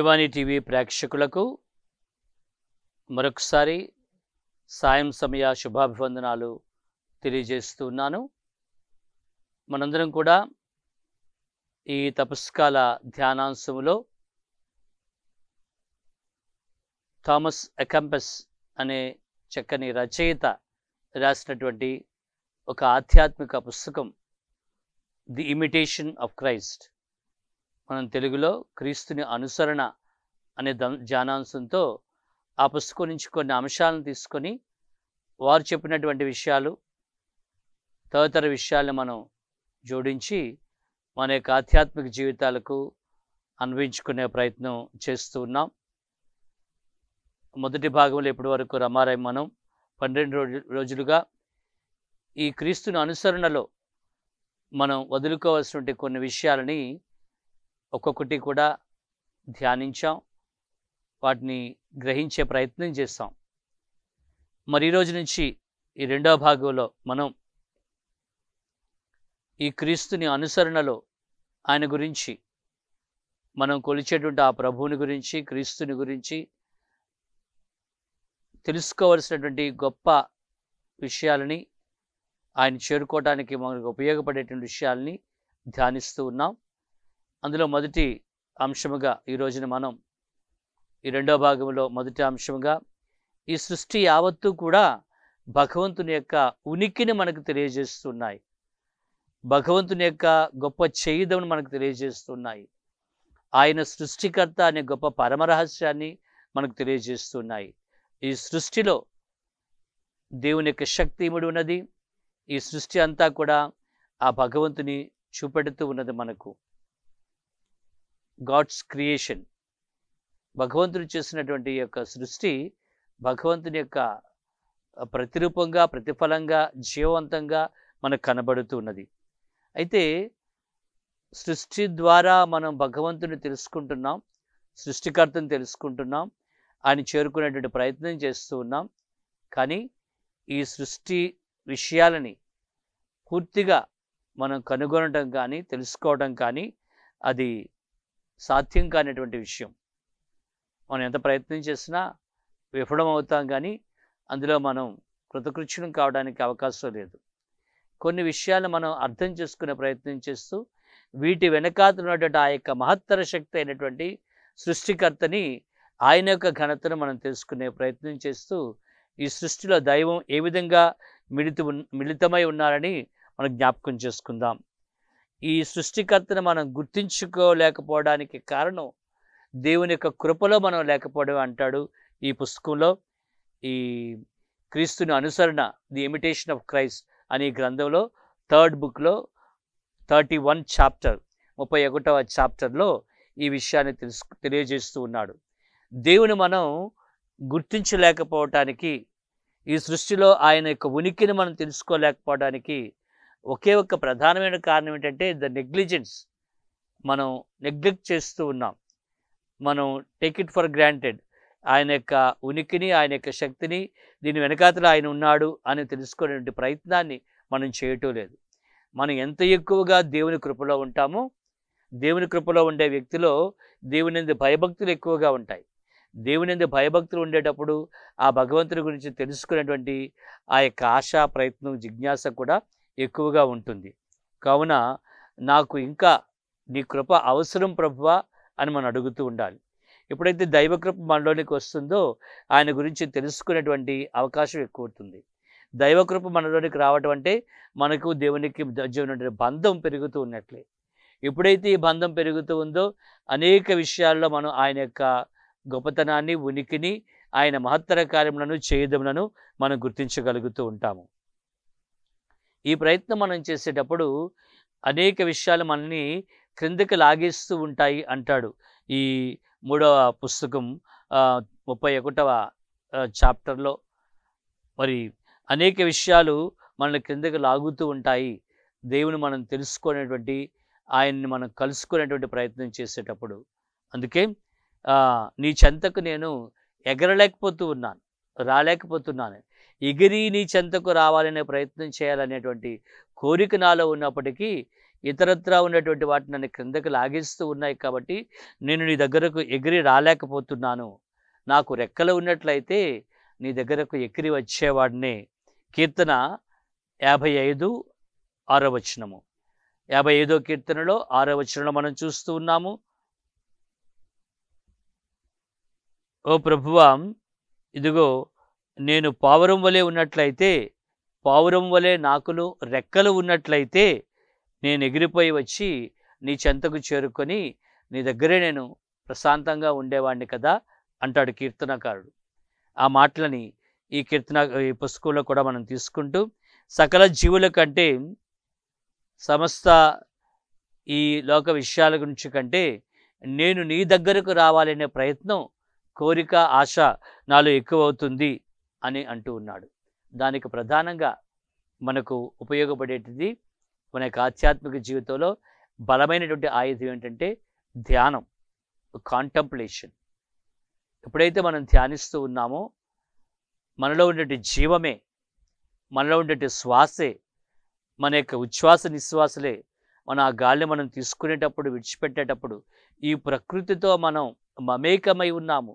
పుణ్యవాణి TV ప్రేక్షకులకు మరొకసారి సాయం సమయ శుభాభివందనాలు తెలియజేస్తున్నాను. మనందరం కూడా ఈ తపస్కాల ధ్యానాంశములో థామస్ ఎకంపస్ అనే చక్కని రచయిత రాసినటువంటి ఒక ఆధ్యాత్మిక పుస్తకం ది ఇమిటేషన్ ఆఫ్ క్రైస్ట్, మనం తెలుగులో క్రీస్తుని అనుసరణ అనే ధ్యానాంశంతో ఆ పుస్తకం నుంచి కొన్ని అంశాలను తీసుకొని వారు చెప్పినటువంటి విషయాలు, తదితర విషయాలను మనం జోడించి మన యొక్క ఆధ్యాత్మిక జీవితాలకు అన్వయించుకునే ప్రయత్నం చేస్తూ ఉన్నాం. మొదటి భాగంలో ఇప్పటి వరకు రమారై మనం 12 రోజులుగా ఈ క్రీస్తుని అనుసరణలో మనం వదులుకోవాల్సినటువంటి కొన్ని విషయాలని ఒక్కొక్కటి కూడా ధ్యానించాం, వాటిని గ్రహించే ప్రయత్నం చేస్తాం. మరి ఈ రోజు నుంచి ఈ రెండవ భాగంలో మనం ఈ క్రీస్తుని అనుసరణలో ఆయన గురించి, మనం కొలిచేటువంటి ఆ ప్రభువుని గురించి, క్రీస్తుని గురించి తెలుసుకోవలసినటువంటి గొప్ప విషయాలని, ఆయన చేరుకోవడానికి మనకు ఉపయోగపడేటువంటి విషయాలని ధ్యానిస్తూ ఉన్నాం. అందులో మొదటి అంశముగా ఈ రోజున మనం ఈ రెండవ భాగంలో మొదటి అంశముగా ఈ సృష్టి యావత్తు కూడా భగవంతుని యొక్క ఉనికిని మనకు తెలియజేస్తున్నాయి, భగవంతుని యొక్క గొప్ప చేయుదమును మనకు తెలియజేస్తున్నాయి, ఆయన సృష్టికర్త అనే గొప్ప పరమరహస్యాన్ని మనకు తెలియజేస్తున్నాయి. ఈ సృష్టిలో దేవుని యొక్క శక్తి ఇమిడి ఉన్నది. ఈ సృష్టి అంతా కూడా ఆ భగవంతుని చూపెడుతూ ఉన్నది. మనకు గాడ్స్ క్రియేషన్, భగవంతుడు చేసినటువంటి యొక్క సృష్టి భగవంతుని యొక్క ప్రతిరూపంగా, ప్రతిఫలంగా, జీవవంతంగా మనకు కనబడుతూ ఉన్నది. అయితే సృష్టి ద్వారా మనం భగవంతుని తెలుసుకుంటున్నాం, సృష్టికర్తను తెలుసుకుంటున్నాం, ఆయన చేరుకునేటువంటి ప్రయత్నం చేస్తూ ఉన్నాం. కానీ ఈ సృష్టి విషయాలని పూర్తిగా మనం కనుగొనడం కానీ, తెలుసుకోవడం కానీ అది సాధ్యం కానిటువంటి విషయం. మనం ఎంత ప్రయత్నం చేసినా విఫలం అవుతాం, కానీ అందులో మనం కృతకృత్యం కావడానికి అవకాశం లేదు. కొన్ని విషయాలు మనం అర్థం చేసుకునే ప్రయత్నం చేస్తూ వీటి వెనకాతల ఉన్నటువంటి ఆ యొక్క మహత్తర శక్తి అయినటువంటి సృష్టికర్తని, ఆయన యొక్క ఘనతను మనం తెలుసుకునే ప్రయత్నం చేస్తూ ఈ సృష్టిలో దైవం ఏ విధంగా మిళితమై ఉన్నారని మనం జ్ఞాపకం చేసుకుందాం. ఈ సృష్టికర్తను మనం గుర్తించుకోలేకపోవడానికి కారణం దేవుని యొక్క కృపలో మనం లేకపోవడం అంటాడు ఈ పుస్తకంలో. ఈ క్రీస్తుని అనుసరణ, ది ఇమిటేషన్ ఆఫ్ క్రైస్ట్ అనే గ్రంథంలో 3rd బుక్లో 31 చాప్టర్ 31వ చాప్టర్లో ఈ విషయాన్ని తెలియజేస్తూ ఉన్నాడు. దేవుని మనం గుర్తించలేకపోవటానికి, ఈ సృష్టిలో ఆయన యొక్క ఉనికిని మనం తెలుసుకోలేకపోవడానికి ఒకే ఒక ప్రధానమైన కారణం ఏంటంటే ద నెగ్లిజెన్స్. మనం నెగ్లెక్ట్ చేస్తూ ఉన్నాం, మనం టేక్ ఇట్ ఫర్ గ్రాంటెడ్. ఆయన యొక్క ఉనికిని, ఆయన యొక్క శక్తిని, దీని వెనకాతల ఆయన ఉన్నాడు అని తెలుసుకునే ప్రయత్నాన్ని మనం చేయటం లేదు. మనం ఎంత ఎక్కువగా దేవుని కృపలో ఉంటామో, దేవుని కృపలో ఉండే వ్యక్తిలో దేవుని యందు భయభక్తులు ఎక్కువగా ఉంటాయి. దేవుని యందు భయభక్తులు ఉండేటప్పుడు ఆ భగవంతుని గురించి తెలుసుకునేటువంటి ఆ యొక్క ఆశ, ప్రయత్నం, జిజ్ఞాస కూడా ఎక్కువగా ఉంటుంది. కావున నాకు ఇంకా నీ కృప అవసరం ప్రభువా అని మనం అడుగుతూ ఉండాలి. ఎప్పుడైతే దైవకృప మనలోనికి వస్తుందో ఆయన గురించి తెలుసుకునేటువంటి అవకాశం ఎక్కువ అవుతుంది. దైవకృప మనలోనికి రావటం అంటే మనకు దేవునికి మధ్య బంధం పెరుగుతూ ఉన్నట్లే. ఎప్పుడైతే ఈ బంధం పెరుగుతూ ఉందో అనేక విషయాల్లో మనం ఆయన యొక్క గొప్పతనాన్ని, ఉనికిని, ఆయన మహత్తర కార్యములను, చేయుదములను మనం గుర్తించగలుగుతూ ఉంటాము. ఈ ప్రయత్నం మనం చేసేటప్పుడు అనేక విషయాలు మనల్ని క్రిందకి లాగేస్తూ ఉంటాయి అంటాడు ఈ 3వ పుస్తకం 31వ చాప్టర్లో. మరి అనేక విషయాలు మనల్ని క్రిందకి లాగుతూ ఉంటాయి. దేవుని మనం తెలుసుకునేటువంటి, ఆయన్ని మనం కలుసుకునేటువంటి ప్రయత్నం చేసేటప్పుడు. అందుకే నీ చెంతకు నేను ఎగరలేకపోతూ ఉన్నాను, రాలేకపోతున్నాను. ఎగిరి నీ చెంతకు రావాలనే ప్రయత్నం చేయాలనేటువంటి కోరిక నాలో ఉన్నప్పటికీ ఇతరత్రా ఉన్నటువంటి వాటి నన్ను క్రిందకి లాగేస్తూ ఉన్నాయి కాబట్టి నేను నీ దగ్గరకు ఎగిరి రాలేకపోతున్నాను. నాకు రెక్కలు ఉన్నట్లయితే నీ దగ్గరకు ఎగిరి వచ్చేవాడినే. కీర్తన 55 6వ వచనము. 55వ కీర్తనలో 6వ వచనంలో మనం చూస్తూ ఉన్నాము. ఓ ప్రభువా, ఇదిగో నేను పావురం వలె ఉన్నట్లయితే, పావురం వలె నాకును రెక్కలు ఉన్నట్లయితే నేను ఎగిరిపోయి వచ్చి నీ చెంతకు చేరుకొని నీ దగ్గరే నేను ప్రశాంతంగా ఉండేవాడిని కదా అంటాడు కీర్తనకారుడు. ఆ మాటలని ఈ పుస్తకంలో కూడా మనం తీసుకుంటూ, సకల జీవుల కంటే, సమస్త ఈ లోక విషయాల గురించి కంటే నేను నీ దగ్గరకు రావాలనే ప్రయత్నం, కోరిక, ఆశ నాలో ఎక్కువ అవుతుంది అని అంటూ ఉన్నాడు. దానికి ప్రధానంగా మనకు ఉపయోగపడేటిది మన యొక్క ఆధ్యాత్మిక జీవితంలో బలమైనటువంటి ఆయుధం ఏంటంటే ధ్యానం, కాంటంప్లేషన్. ఎప్పుడైతే మనం ధ్యానిస్తూ ఉన్నామో మనలో ఉండేటి జీవమే, మనలో ఉండేటి శ్వాసే, మన యొక్క ఉచ్ఛ్వాస నిశ్వాసలే, మన ఆ గాలిని మనం తీసుకునేటప్పుడు, విడిచిపెట్టేటప్పుడు ఈ ప్రకృతితో మనం మమేకమై ఉన్నాము,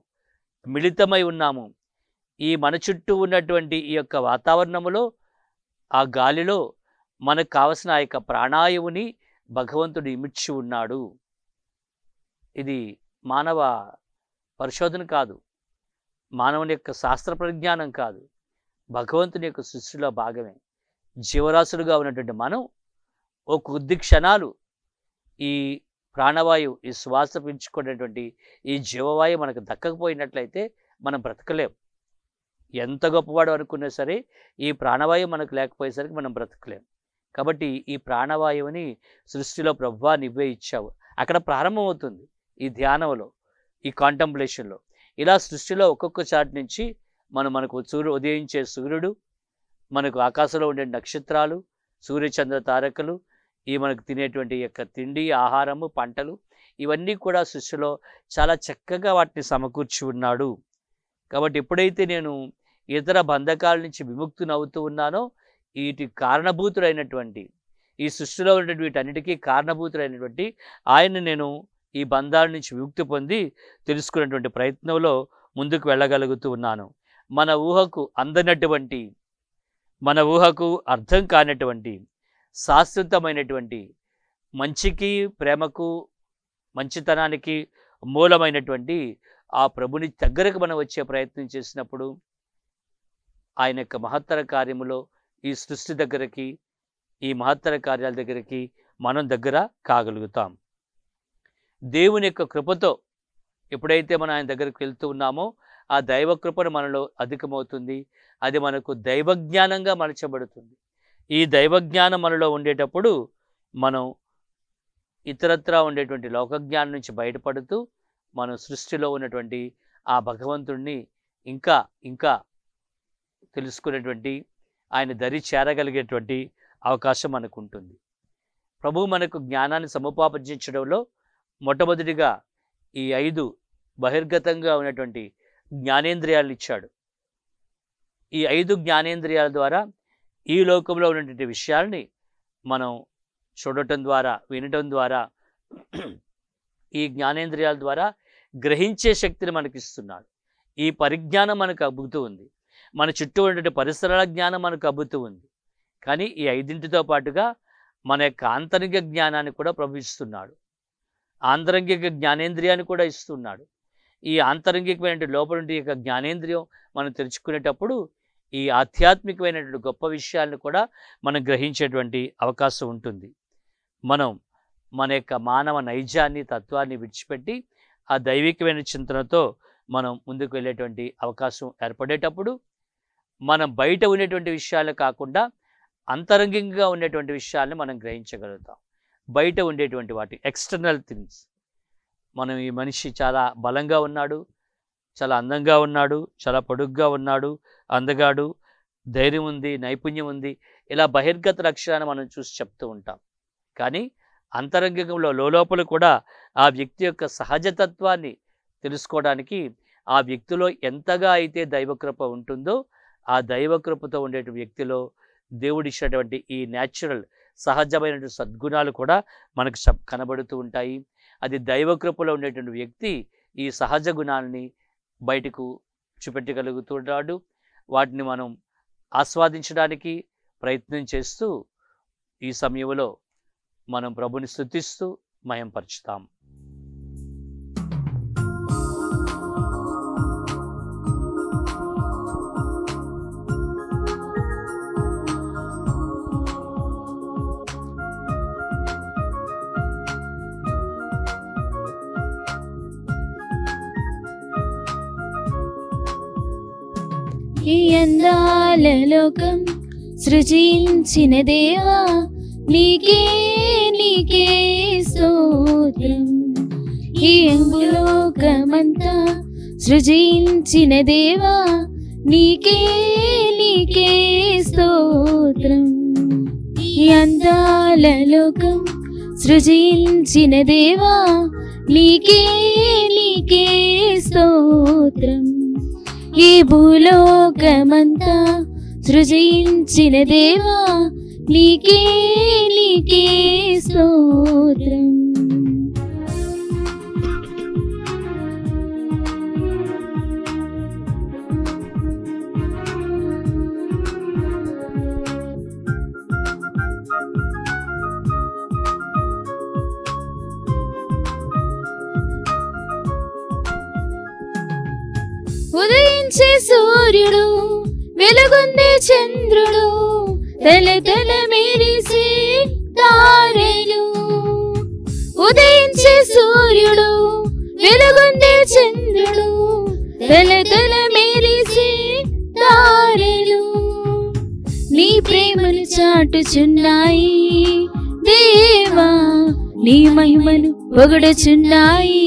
మిళితమై ఉన్నాము. ఈ మన చుట్టూ ఉన్నటువంటి ఈ యొక్క వాతావరణములో, ఆ గాలిలో మనకు కావలసిన ఆ యొక్క ప్రాణాయువుని భగవంతుడు ఇమిడ్చి ఉన్నాడు. ఇది మానవ పరిశోధన కాదు, మానవుని యొక్క శాస్త్ర పరిజ్ఞానం కాదు, భగవంతుని యొక్క సృష్టిలో భాగమే. జీవరాశులుగా ఉన్నటువంటి మనం ఓ కొద్ది క్షణాలు ఈ ప్రాణవాయువు, ఈ శ్వాస పీల్చుకునేటువంటి ఈ జీవవాయువు మనకు దక్కకపోయినట్లయితే మనం బ్రతకలేం. ఎంత గొప్పవాడు అనుకున్నా సరే ఈ ప్రాణవాయువు మనకు లేకపోయేసరికి మనం బ్రతకలేం. కాబట్టి ఈ ప్రాణవాయువుని సృష్టిలో ప్రభువా నువ్వే ఇచ్చావు. అక్కడ ప్రారంభమవుతుంది ఈ ధ్యానంలో, ఈ కాంటంప్లేషన్లో. ఇలా సృష్టిలో ఒక్కొక్క చాటి నుంచి మనకు ఉదయించే సూర్యుడు, మనకు ఆకాశంలో ఉండే నక్షత్రాలు, సూర్యచంద్ర తారకలు, ఈ మనకు తినేటువంటి యొక్క తిండి, ఆహారము, పంటలు, ఇవన్నీ కూడా సృష్టిలో చాలా చక్కగా వాటిని సమకూర్చి ఉన్నాడు. కాబట్టి ఎప్పుడైతే నేను ఇతర బంధకాల నుంచి విముక్తిని అవుతూ ఉన్నానో, వీటి కారణభూతుడైనటువంటి, ఈ సృష్టిలో ఉన్నటువంటి వీటన్నిటికీ కారణభూతుడైనటువంటి ఆయన నేను ఈ బంధాల నుంచి విముక్తి పొంది తెలుసుకునేటువంటి ప్రయత్నంలో ముందుకు వెళ్ళగలుగుతూ ఉన్నాను. మన ఊహకు అందనటువంటి, మన ఊహకు అర్థం కానటువంటి, శాశ్వతమైనటువంటి, మంచికి, ప్రేమకు, మంచితనానికి మూలమైనటువంటి ఆ ప్రభుని దగ్గరకు మనం వచ్చే ప్రయత్నం చేసినప్పుడు ఆయన యొక్క మహత్తర కార్యములో ఈ సృష్టి దగ్గరికి, ఈ మహత్తర కార్యాల దగ్గరికి మనం దగ్గర కాగలుగుతాం. దేవుని యొక్క కృపతో ఎప్పుడైతే మనం ఆయన దగ్గరికి వెళ్తూ ఉన్నామో ఆ దైవ కృపను మనలో అధికమవుతుంది. అది మనకు దైవజ్ఞానంగా మలచబడుతుంది. ఈ దైవజ్ఞానం మనలో ఉండేటప్పుడు మనం ఇతరత్రా ఉండేటువంటి లోకజ్ఞానం నుంచి బయటపడుతూ మనం సృష్టిలో ఉన్నటువంటి ఆ భగవంతుడిని ఇంకా ఇంకా తెలుసుకునేటువంటి, ఆయన దరి చేరగలిగేటువంటి అవకాశం మనకు ఉంటుంది. ప్రభువు మనకు జ్ఞానాన్ని సముపార్జించడంలో మొట్టమొదటిగా ఈ 5 బహిర్గతంగా ఉన్నటువంటి జ్ఞానేంద్రియాలను ఇచ్చాడు. ఈ 5 జ్ఞానేంద్రియాల ద్వారా ఈ లోకంలో ఉన్నటువంటి విషయాల్ని మనం చూడటం ద్వారా, వినటం ద్వారా, ఈ జ్ఞానేంద్రియాల ద్వారా గ్రహించే శక్తిని మనకి ఇస్తున్నాడు. ఈ పరిజ్ఞానం మనకు అబ్బుతూ ఉంది. మన చుట్టూ ఉన్నటువంటి పరిసరాల జ్ఞానం మనకు అబ్బుతూ ఉంది. కానీ ఈ 5టితో పాటుగా మన యొక్క ఆంతరిక జ్ఞానాన్ని కూడా ప్రభు ఇస్తున్నాడు. ఆంతరంగిక జ్ఞానేంద్రియాన్ని కూడా ఇస్తున్నాడు. ఈ ఆంతరంగికమైన లోపల యొక్క జ్ఞానేంద్రియం మనం తెరుచుకునేటప్పుడు ఈ ఆధ్యాత్మికమైనటువంటి గొప్ప విషయాలను కూడా మనం గ్రహించేటువంటి అవకాశం ఉంటుంది. మనం మన యొక్క మానవ నైజాన్ని, తత్వాన్ని విడిచిపెట్టి ఆ దైవికమైన చింతనతో మనం ముందుకు వెళ్ళేటువంటి అవకాశం ఏర్పడేటప్పుడు మనం బయట ఉండేటువంటి విషయాలు కాకుండా అంతరంగికంగా ఉండేటువంటి విషయాల్ని మనం గ్రహించగలుగుతాం. బయట ఉండేటువంటి వాటి ఎక్స్టర్నల్ థింగ్స్, మనం ఈ మనిషి చాలా బలంగా ఉన్నాడు, చాలా అందంగా ఉన్నాడు, చాలా పొడుగ్గా ఉన్నాడు, అందగాడు, ధైర్యం ఉంది, నైపుణ్యం ఉంది, ఇలా బహిర్గత లక్షణాన్ని మనం చూసి చెప్తూ ఉంటాం. కానీ అంతరంగికంలో లోపల కూడా ఆ వ్యక్తి యొక్క సహజతత్వాన్ని తెలుసుకోవడానికి ఆ వ్యక్తిలో ఎంతగా అయితే దైవకృప ఉంటుందో ఆ దైవకృపతో ఉండే వ్యక్తిలో దేవుడిచ్చినటువంటి ఈ న్యాచురల్ సహజమైనటువంటి సద్గుణాలు కూడా మనకు కనబడుతూ ఉంటాయి. అది దైవకృపలో ఉండేటువంటి వ్యక్తి ఈ సహజ గుణాలని బయటకు చూపెట్టగలుగుతున్నాడు. వాటిని మనం ఆస్వాదించడానికి ప్రయత్నం చేస్తూ ఈ సమయంలో మనం ప్రభుని స్తుతిస్తూ మహింపరుచుతాం. ఈ అందాల లోకం సృజించిన దేవా నీకే నీకే స్తోత్రం. ఈ భూలోకమంతా సృజించిన దేవా నీకే నీకే స్తోత్రం. ఈ అందాల లోకం సృజించిన దేవా నీకే నీకే స్తోత్రం. ఈ భూలోకమంతా సృజించిన దేవా నీకే నీకే స్తోత్రం. ఉదయించే సూర్యుడు వెలుగొందే చంద్రుడు తల తల మెరిసే తారలు. ఉదయించే సూర్యుడు వెలుగొందే చంద్రుడు తల తల మెరిసే తారలు. నీ ప్రేమను చాటుచున్నాయి దేవా, నీ మహిమను పొగడుచున్నాయి.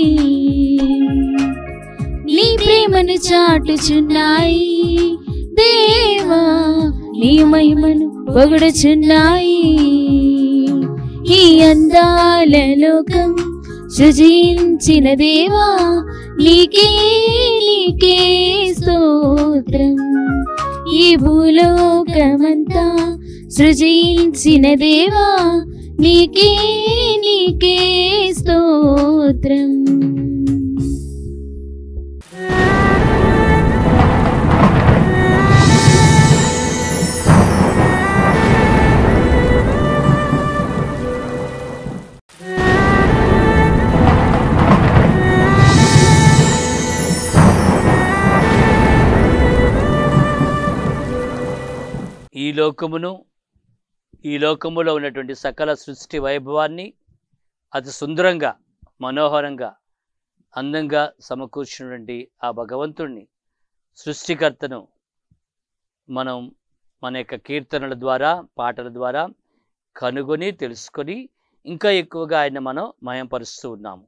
నీ ప్రేమను చాటుచున్నాయి దేవా, నీ మహిమను పొగడుచున్నాయి. ఈ అందాల లోకం సృజించిన దేవా నీకే నీకే స్తోత్రం. ఈ భూలోకమంతా సృజించిన దేవా నీకే నీకే స్తోత్రం. ఈ లోకములో ఉన్నటువంటి సకల సృష్టి వైభవాన్ని అతి సుందరంగా, మనోహరంగా, అందంగా సమకూర్చినటువంటి ఆ భగవంతుణ్ణి, సృష్టికర్తను మనం మన యొక్క కీర్తనల ద్వారా, పాటల ద్వారా కనుగొని తెలుసుకొని ఇంకా ఎక్కువగా ఆయన మనం మహిమపరుస్తూ ఉన్నాము.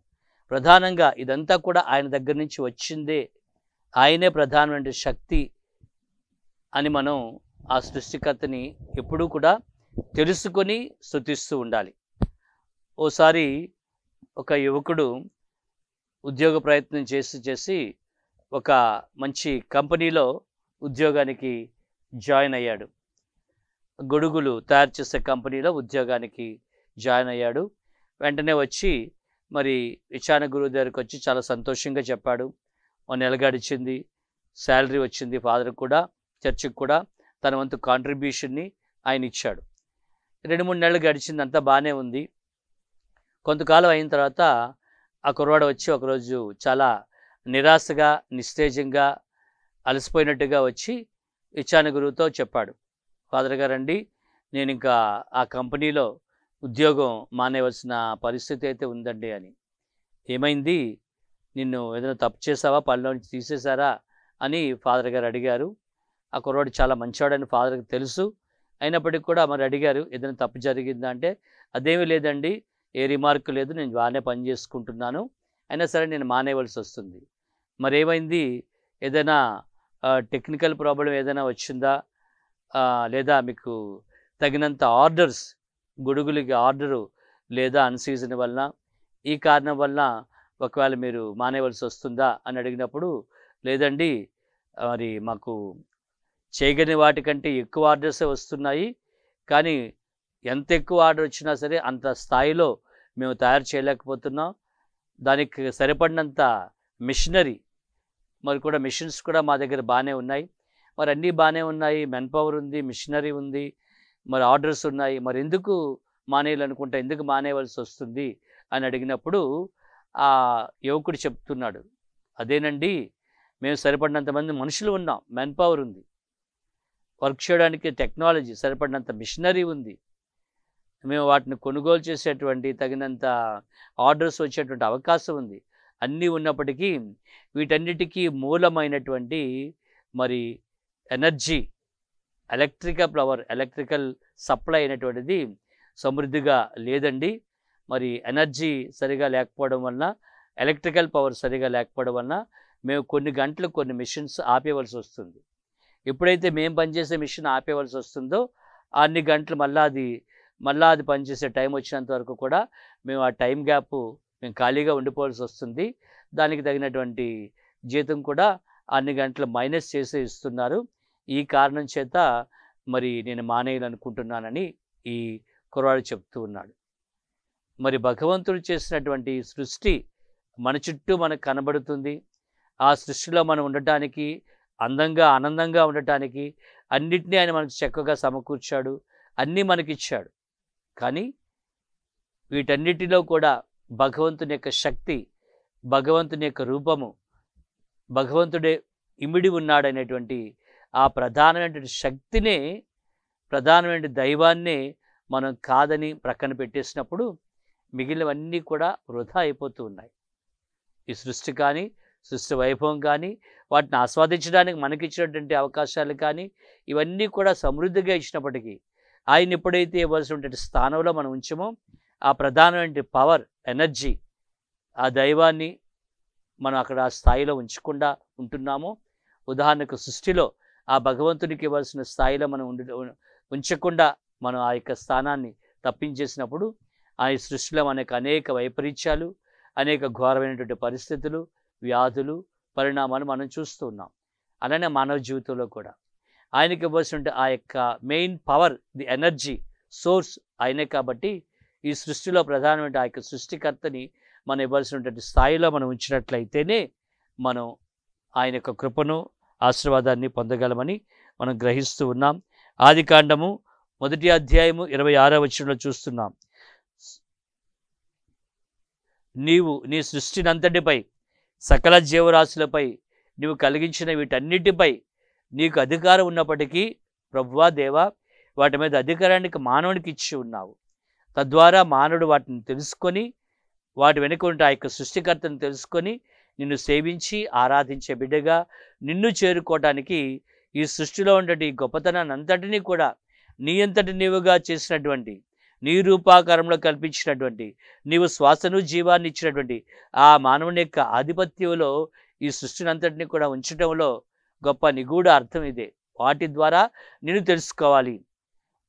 ప్రధానంగా ఇదంతా కూడా ఆయన దగ్గర నుంచి వచ్చిందే, ఆయనే ప్రధానమైన శక్తి అని మనం ఆ సృష్టికర్తని ఎప్పుడూ కూడా తెలుసుకొని స్తుతిస్తూ ఉండాలి. ఓసారి ఒక యువకుడు ఉద్యోగ ప్రయత్నం చేసి ఒక మంచి కంపెనీలో ఉద్యోగానికి జాయిన్ అయ్యాడు. గొడుగులు తయారు చేసే కంపెనీలో ఉద్యోగానికి జాయిన్ అయ్యాడు. వెంటనే వచ్చి మరి విచారణ గురువు దగ్గరికి వచ్చి చాలా సంతోషంగా చెప్పాడు. 1 నెల గడిచింది, శాలరీ వచ్చింది, ఫాదర్ కూడా చర్చికి కూడా తన వంతు కాంట్రిబ్యూషన్ని ఆయన ఇచ్చాడు. 2-3 నెలలు గడిచింది, అంతా బాగానే ఉంది. కొంతకాలం అయిన తర్వాత ఆ కుర్రాడు వచ్చి ఒకరోజు చాలా నిరాశగా, నిస్తేజంగా, అలసిపోయినట్టుగా వచ్చి విచారణ గురువుతో చెప్పాడు, ఫాదర్ గారండి, నేను ఇంకా ఆ కంపెనీలో ఉద్యోగం మానేవలసిన పరిస్థితి అయితే ఉందండి అని. ఏమైంది, నిన్ను ఏదైనా తప్పు చేసావా, పనిలో నుంచి తీసేశారా అని ఫాదర్ గారు అడిగారు. ఆ కుర్రాడు చాలా మంచివాడని ఫాదర్కి తెలుసు. అయినప్పటికీ కూడా మరి అడిగారు, ఏదైనా తప్పు జరిగిందా అంటే, అదేమీ లేదండి, ఏ రిమార్క్ లేదు, నేను బాగానే పని చేసుకుంటున్నాను, అయినా సరే నేను మానేవలసి వస్తుంది. మరేమైంది, ఏదైనా టెక్నికల్ ప్రాబ్లం ఏదైనా వచ్చిందా, లేదా మీకు తగినంత ఆర్డర్స్, గొడుగులకి ఆర్డరు లేదా అన్సీజన్ వలన, ఈ కారణం వలన ఒకవేళ మీరు మానేవలసి వస్తుందా అని అడిగినప్పుడు, లేదండి, మరి మాకు చేయగలిగిన వాటికంటే ఎక్కువ ఆర్డర్సే వస్తున్నాయి, కానీ ఎంత ఎక్కువ ఆర్డర్ వచ్చినా సరే అంత స్థాయిలో మేము తయారు చేయలేకపోతున్నాం. దానికి సరిపడినంత మిషనరీ మరి కూడా మిషన్స్ కూడా మా దగ్గర బాగానే ఉన్నాయి. మరి అన్నీ బాగానే ఉన్నాయి, మెన్ పవర్ ఉంది, మిషనరీ ఉంది, మరి ఆర్డర్స్ ఉన్నాయి, మరి ఎందుకు మానేయాలనుకుంటా, ఎందుకు మానేయవలసి వస్తుంది అని అడిగినప్పుడు ఆ యువకుడు చెప్తున్నాడు, అదేనండి మేము సరిపడినంత మంది మనుషులు ఉన్నాం, మెన్ పవర్ ఉంది, వర్క్ చేయడానికి టెక్నాలజీ సరిపడినంత మిషనరీ ఉంది, మేము వాటిని కొనుగోలు చేసేటువంటి తగినంత ఆర్డర్స్ వచ్చేటువంటి అవకాశం ఉంది. అన్నీ ఉన్నప్పటికీ వీటన్నిటికీ మూలమైనటువంటి మరి ఎనర్జీ, ఎలక్ట్రికల్ సప్లై అయినటువంటిది సమృద్ధిగా లేదండి. మరి ఎనర్జీ సరిగా లేకపోవడం వలన, ఎలక్ట్రికల్ పవర్ సరిగా లేకపోవడం వలన మేము కొన్ని గంటలు కొన్ని మిషన్స్ ఆపేయవలసి వస్తుంది. ఎప్పుడైతే మేము పనిచేసే మిషన్ ఆపేయవలసి వస్తుందో అన్ని గంటలు మళ్ళా అది పనిచేసే టైం వచ్చినంత వరకు కూడా మేము ఆ టైం గ్యాప్ మేము ఖాళీగా ఉండిపోవాల్సి వస్తుంది. దానికి తగినటువంటి జీతం కూడా అన్ని గంటలు మైనస్ చేసి ఇస్తున్నారు. ఈ కారణం చేత మరి నేను మానేయాలనుకుంటున్నానని ఈ కుర్రాడు చెప్తూ ఉన్నాడు. మరి భగవంతుడు చేసినటువంటి సృష్టి మన చుట్టూ మనకు కనబడుతుంది. ఆ సృష్టిలో మనం ఉండటానికి, అందంగా ఆనందంగా ఉండటానికి అన్నిటినీ ఆయన మనకు చక్కగా సమకూర్చాడు, అన్నీ మనకిచ్చాడు. కానీ వీటన్నిటిలో కూడా భగవంతుని యొక్క శక్తి, భగవంతుని యొక్క రూపము, భగవంతుడే ఇమిడి ఉన్నాడనేటువంటి ఆ ప్రధానమైనటువంటి శక్తినే, ప్రధానమైన దైవాన్నే మనం కాదని ప్రక్కన పెట్టేసినప్పుడు మిగిలినవన్నీ కూడా వృధా అయిపోతూ ఉన్నాయి. ఈ సృష్టి కానీ, సృష్టి వైభవం కానీ, వాటిని ఆస్వాదించడానికి మనకిచ్చినటువంటి అవకాశాలు కానీ, ఇవన్నీ కూడా సమృద్ధిగా ఇచ్చినప్పటికీ ఆయన ఎప్పుడైతే ఇవ్వాల్సినటువంటి స్థానంలో మనం ఉంచామో ఆ ప్రధానమైన పవర్, ఎనర్జీ, ఆ దైవాన్ని మనం అక్కడ ఆ స్థాయిలో ఉంచకుండా ఉంటున్నాము. ఉదాహరణకు సృష్టిలో ఆ భగవంతునికి ఇవ్వాల్సిన స్థాయిలో మనం ఉంచకుండా మనం ఆ యొక్క స్థానాన్ని తప్పించేసినప్పుడు ఆ సృష్టిలో మనకు అనేక వైపరీత్యాలు, అనేక ఘోరమైనటువంటి పరిస్థితులు, వ్యాధులు, పరిణామాలు మనం చూస్తూ ఉన్నాం. అలానే మానవ జీవితంలో కూడా ఆయనకి ఇవ్వాల్సిన ఆ యొక్క main power, the energy source ఆయనే. కాబట్టి ఈ సృష్టిలో ప్రధానమైన ఆ యొక్క సృష్టికర్తని మనం ఇవ్వాల్సినటువంటి స్థాయిలో మనం ఉంచినట్లయితేనే మనం ఆయన యొక్క కృపను, ఆశీర్వాదాన్ని పొందగలమని మనం గ్రహిస్తూ ఉన్నాం. ఆదికాండము 1వ అధ్యాయము 26వ వచనంలో చూస్తున్నాం, నీవు నీ సృష్టినంతటిపై, సకల జీవరాశులపై, నీవు కలిగించిన వీటన్నిటిపై నీకు అధికారం ఉన్నప్పటికీ ప్రభువా దేవా, వాటి మీద అధికారానికి మానవునికి ఇచ్చి ఉన్నావు. తద్వారా మానవుడు వాటిని తెలుసుకొని, వాటి వెనుక ఉంటే ఆ యొక్క సృష్టికర్తను తెలుసుకొని నిన్ను సేవించి ఆరాధించే బిడ్డగా నిన్ను చేరుకోవడానికి ఈ సృష్టిలో ఉండేటి ఈ గొప్పతనాన్ని అంతటినీ కూడా నీ అంతటి నీవుగా చేసినటువంటి, నీ రూపాకారంలో కల్పించినటువంటి, నీవు శ్వాసను జీవాన్ని ఇచ్చినటువంటి ఆ మానవుని యొక్క ఆధిపత్యంలో ఈ సృష్టిని అంతటినీ కూడా ఉంచడంలో గొప్ప నిగూఢ అర్థం ఇదే. వాటి ద్వారా నిన్ను తెలుసుకోవాలి,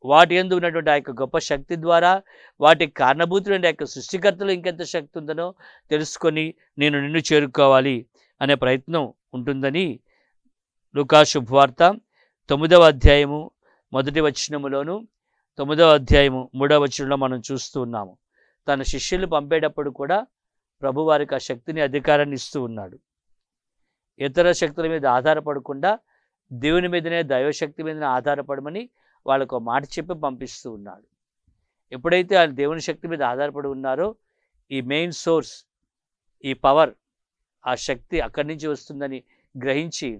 వాటి యందు ఉన్నటువంటి ఆ యొక్క గొప్ప శక్తి ద్వారా, వాటి కారణభూతులైన యొక్క సృష్టికర్తలు ఇంకెంత శక్తి ఉందనో తెలుసుకొని నేను నిన్ను చేరుకోవాలి అనే ప్రయత్నం ఉంటుందని లూకా శుభవార్త 9వ అధ్యాయము 1వ వచనములోను 9వ అధ్యాయము 3వ వచనంలో మనం చూస్తూ ఉన్నాము. తన శిష్యులు పంపేటప్పుడు కూడా ప్రభు వారికి ఆ శక్తిని, అధికారాన్ని ఇస్తూ ఉన్నాడు. ఇతర శక్తుల మీద ఆధారపడకుండా దేవుని మీదనే, దైవశక్తి మీదనే ఆధారపడమని వాళ్ళకు మాట చెప్పి పంపిస్తూ ఉన్నాడు. ఎప్పుడైతే వాళ్ళు దేవుని శక్తి మీద ఆధారపడి ఉన్నారో ఈ మెయిన్ సోర్స్, ఈ పవర్, ఆ శక్తి అక్కడి నుంచి వస్తుందని గ్రహించి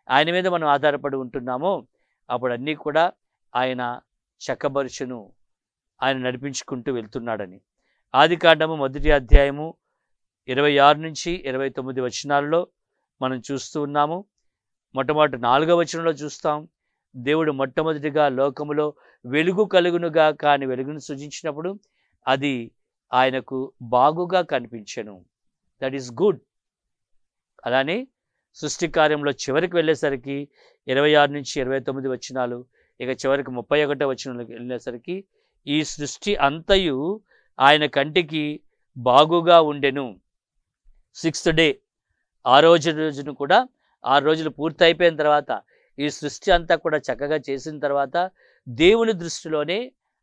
ఆయన మీద మనం ఆధారపడి ఉంటున్నామో అప్పుడు అన్నీ కూడా ఆయన చక్కబరుచును, ఆయన నడిపించుకుంటూ వెళ్తున్నాడని. ఆదికాండము 1వ అధ్యాయము 26 నుంచి 29 వచనాలలో మనం చూస్తూ ఉన్నాము. మొట్టమొదటి 4వ వచనంలో చూస్తాం, దేవుడు మొట్టమొదటిగా లోకములో వెలుగు కలుగునుగా కాని వెలుగును సృజించినప్పుడు అది ఆయనకు బాగుగా కనిపించెను. That is good. అలానే సృష్టి కార్యంలో చివరికి వెళ్ళేసరికి 26 నుంచి 29 వచనాలు, ఇక చివరికి 31వ వచనంలోకి వెళ్ళేసరికి ఈ సృష్టి అంతయు ఆయన కంటికి బాగుగా ఉండెను. 6th డే, 6వ రోజును కూడా 6 రోజులు పూర్తి అయిపోయిన తర్వాత ఈ సృష్టి అంతా కూడా చక్కగా చేసిన తర్వాత దేవుని దృష్టిలోనే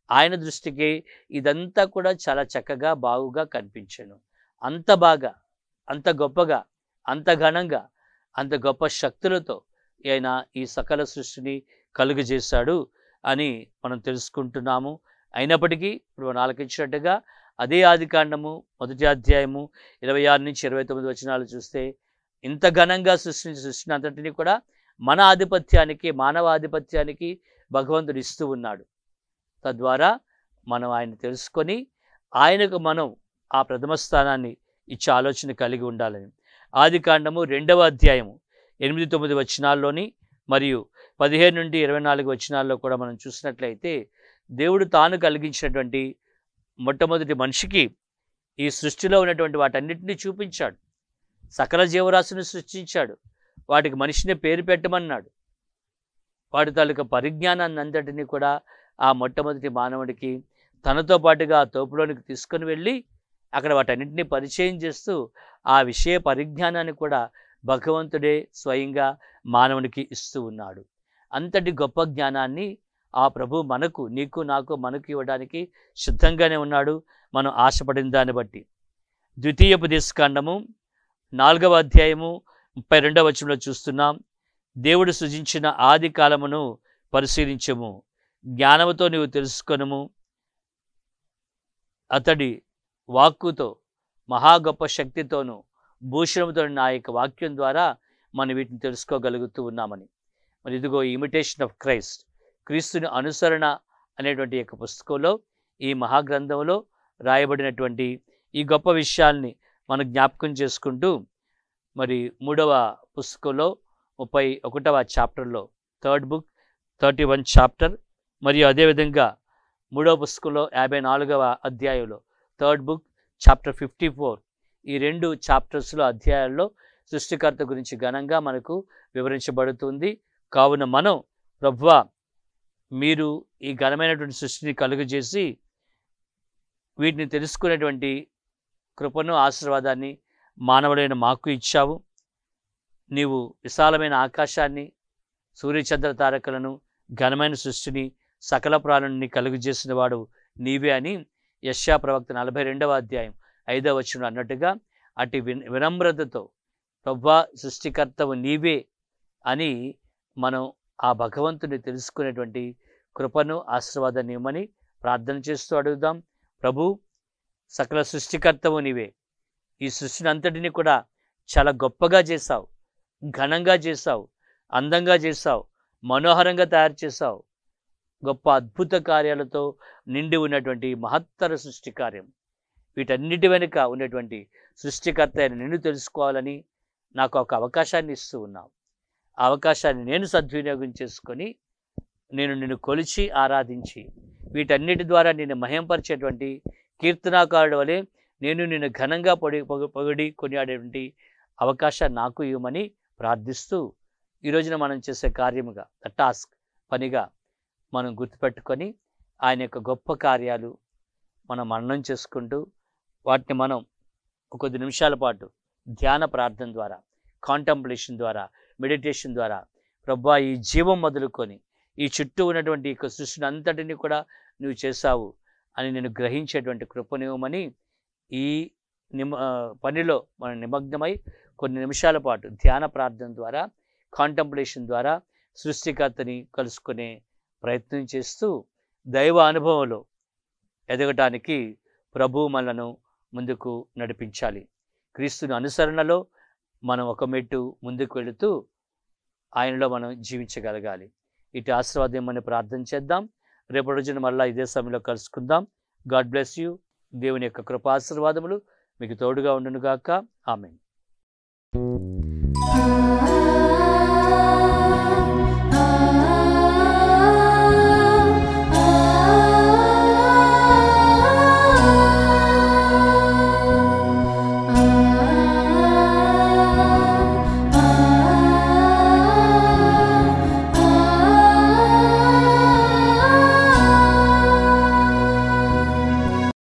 ఆయన దృష్టికి ఇదంతా కూడా చాలా చక్కగా బాగుగా కనిపించెను. అంత బాగా, అంత గొప్పగా, అంత ఘనంగా, అంత గొప్ప శక్తులతో ఆయన ఈ సకల సృష్టిని కలుగజేశాడు అని మనం తెలుసుకుంటున్నాము. అయినప్పటికీ ఇప్పుడు మనం ఆలకించినట్టుగా అదే ఆదికాండము 1వ అధ్యాయము 26-29 వచనాలు చూస్తే ఇంత ఘనంగా సృష్టిని అంతటినీ కూడా మన ఆధిపత్యానికి, మానవ ఆధిపత్యానికి భగవంతుడు ఇస్తూ ఉన్నాడు. తద్వారా మనం ఆయన తెలుసుకొని ఆయనకు మనం ఆ ప్రథమ స్థానాన్ని ఇచ్చే ఆలోచన కలిగి ఉండాలని ఆదికాండము 2వ అధ్యాయము 8-9 వచనాల్లోని మరియు 15-24 వచనాల్లో కూడా మనం చూసినట్లయితే దేవుడు తాను కలిగించినటువంటి మొట్టమొదటి మనిషికి ఈ సృష్టిలో ఉన్నటువంటి వాటన్నిటినీ చూపించాడు. సకల జీవరాశిని సృష్టించాడు. వాటికి మనిషిని పేరు పెట్టమన్నాడు. వాటి తాలూకా పరిజ్ఞానాన్ని అంతటినీ కూడా ఆ మొట్టమొదటి మానవుడికి తనతో పాటుగా ఆ తోపులోనికి తీసుకొని వెళ్ళి అక్కడ వాటన్నింటినీ పరిచయం చేస్తూ ఆ విషయ పరిజ్ఞానాన్ని కూడా భగవంతుడే స్వయంగా మానవునికి ఇస్తూ ఉన్నాడు. అంతటి గొప్ప జ్ఞానాన్ని ఆ ప్రభు మనకు, నీకు నాకు మనకు ఇవ్వడానికి సిద్ధంగానే ఉన్నాడు, మనం ఆశపడిన దాన్ని బట్టి. ద్వితీయోపదేశకాండము 4వ అధ్యాయము 32వ వచనంలో చూస్తున్నాం. దేవుడు సృజించిన ఆది కాలమును పరిశీలించము, జ్ఞానముతో నీవు తెలుసుకొనుము. అతడి వాక్కుతో మహా గొప్ప శక్తితోనూ భూషణముతో నా యొక్క వాక్యం ద్వారా మనం వీటిని తెలుసుకోగలుగుతూ ఉన్నామని. మరి ఇదిగో ఇమిటేషన్ ఆఫ్ క్రైస్ట్, క్రీస్తుని అనుసరణ అనేటువంటి యొక్క పుస్తకంలో, ఈ మహాగ్రంథంలో రాయబడినటువంటి ఈ గొప్ప విషయాల్ని మనం జ్ఞాపకం చేసుకుంటూ మరి 3వ పుస్తకంలో 31వ చాప్టర్లో 3rd book 31 చాప్టర్ మరియు అదేవిధంగా 3వ పుస్తకంలో 54వ అధ్యాయంలో 3rd book చాప్టర్ 54 ఈ 2 చాప్టర్స్లో అధ్యాయాల్లో సృష్టికర్త గురించి ఘనంగా మనకు వివరించబడుతుంది. కావున మనం ప్రభువా మీరు ఈ ఘనమైనటువంటి సృష్టిని కలుగజేసి వీటిని తెలుసుకునేటువంటి కృపను, ఆశీర్వాదాన్ని మానవుడైన మాకు ఇచ్చావు. నీవు విశాలమైన ఆకాశాన్ని, సూర్యచంద్ర తారకలను, ఘనమైన సృష్టిని, సకల ప్రాణుని కలుగజేసిన వాడు నీవే అని యెషయా ప్రవక్త 42వ అధ్యాయం 5వ వచనం అన్నట్టుగా అటు వినమ్రతతో ప్రభువా సృష్టికర్తవు నీవే అని మనం ఆ భగవంతుని తెలుసుకునేటువంటి కృపను, ఆశీర్వాదాన్ని ఇవ్వమని ప్రార్థన చేస్తూ అడుగుదాం. ప్రభు, సకల సృష్టికర్తవు నీవే. ఈ సృష్టిని అంతటిని కూడా చాలా గొప్పగా చేశావు, ఘనంగా చేశావు, అందంగా చేశావు, మనోహరంగా తయారు చేశావు. గొప్ప అద్భుత కార్యాలతో నిండి ఉన్నటువంటి మహత్తర సృష్టి కార్యం, వీటన్నిటి వెనుక ఉన్నటువంటి సృష్టికర్త అయిన నిన్ను తెలుసుకోవాలని నాకు ఒక అవకాశాన్ని ఇస్తూ ఉన్నావు. ఆ అవకాశాన్ని నేను సద్వినియోగం చేసుకొని నేను నిన్ను కొలిచి ఆరాధించి వీటన్నిటి ద్వారా నిన్ను మహింపరిచేటువంటి కీర్తనాకారుడు వలె నేను నిన్ను ఘనంగా పొగిడి కొనియాడేటువంటి అవకాశాన్ని నాకు ఇవ్వమని ప్రార్థిస్తూ ఈ రోజున మనం చేసే కార్యముగా, టాస్క్, పనిగా మనం గుర్తుపెట్టుకొని ఆయన యొక్క గొప్ప కార్యాలు మనం మననం చేసుకుంటూ వాటిని మనం కొద్ది నిమిషాల పాటు ధ్యాన ప్రార్థన ద్వారా, కాంటంప్లేషన్ ద్వారా, మెడిటేషన్ ద్వారా ప్రభువా ఈ జీవం మొదలుకొని ఈ చుట్టూ ఉన్నటువంటి ఈ సృష్టిని అంతటిని కూడా నువ్వు చేశావు అని నేను గ్రహించేటువంటి కృపనివ్వమని ఈ పనిలో మనం నిమగ్నమై కొన్ని నిమిషాల పాటు ధ్యాన ప్రార్థన ద్వారా, కాంటంప్లేషన్ ద్వారా సృష్టికర్తని కలుసుకునే ప్రయత్నం చేస్తూ దైవ అనుభవంలో ఎదగటానికి ప్రభు మనలను ముందుకు నడిపించాలి. క్రీస్తుని అనుసరణలో మనం ఒక మెట్టు ముందుకు వెళుతూ ఆయనలో మనం జీవించగలగాలి. ఇటు ఆశీర్వాదం అని ప్రార్థన చేద్దాం. రేపటి రోజున మళ్ళీ ఇదే సమయంలో కలుసుకుందాం. God bless you. దేవుని యొక్క కృపాశీర్వాదములు మీకు తోడుగా ఉండును గాక. ఆమేన్.